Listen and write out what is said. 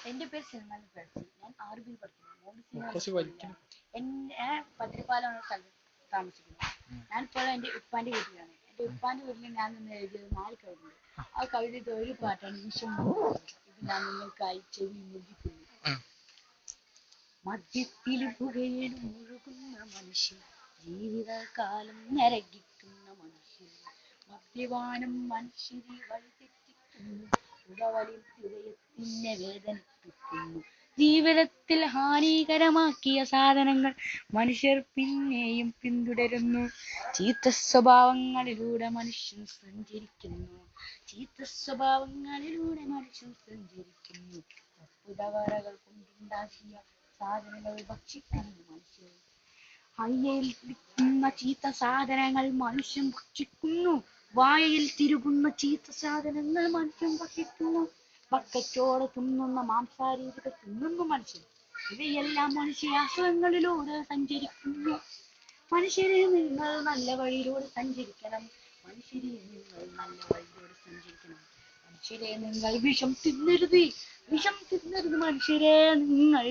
എന്റെ പേര് സൽമാൻ ഫാൻസി. ഞാൻ ആർബിയിൽ പഠിക്കുന്നു. ഞാൻ പത്തിരിപ്പാലാണ് സ്ഥലത്ത് താമസിക്കുന്നത്. ഞാനിപ്പോൾ എൻ്റെ ഉപ്പാന്റെ വീട്ടിലാണ്. എൻ്റെ ഉപ്പാന്റെ വീട്ടിൽ ഞാൻ നിന്ന് എഴുതിയത് 4 കവിതയുണ്ട്. ആ കവിതയുടെ ഒരു പാട്ടാണ് നിമിഷം ഇത് ഞാൻ നിങ്ങൾക്കായി ചെവി മുഴുകിക്കുന്നു. മദ്യത്തിൽ പുകയിൽ മുഴുകുന്ന മനുഷ്യൻ, ജീവിതകാലം നരകിക്കുന്ന മനുഷ്യൻ, മദ്യപാനം മനുഷ്യരെ വഴിതെറ്റിക്കുന്നു, പുകവലി ഹൃദയത്തിനെ വേദനിപ്പിക്കുന്നു. ജീവിതത്തിൽ ഹാനികരമാക്കിയ സാധനങ്ങൾ മനുഷ്യർ പിന്നെയും പിന്തുടരുന്നു. ചീത്ത സ്വഭാവങ്ങളിലൂടെ മനുഷ്യൻ സഞ്ചരിക്കുന്നു. പുതവറകൾ കൊണ്ടുണ്ടാക്കിയ സാധനങ്ങൾ ഭക്ഷിക്കുന്നു മനുഷ്യർ. ഹയ്യയിൽ തിരുകുന്ന ചീത്ത സാധനങ്ങൾ മനുഷ്യൻ ഭക്ഷിക്കുന്നു. വായയിൽ തിരുകുന്ന ചീത്ത സാധനങ്ങൾ മനുഷ്യൻ ഭക്ഷിക്കുന്നു. ബക്കറ്റോടെ തിന്നുന്ന മാംസാരീതികൾ തിന്നുന്നു മനുഷ്യൻ. ഇവയെല്ലാം മനുഷ്യ അസുഖങ്ങളിലൂടെ സഞ്ചരിക്കുന്നു. മനുഷ്യരെ നിങ്ങൾ നല്ല വഴിയിലൂടെ സഞ്ചരിക്കണം. മനുഷ്യരെ നിങ്ങൾ വിഷം തിന്നരുത്. മനുഷ്യരെ നിങ്ങൾ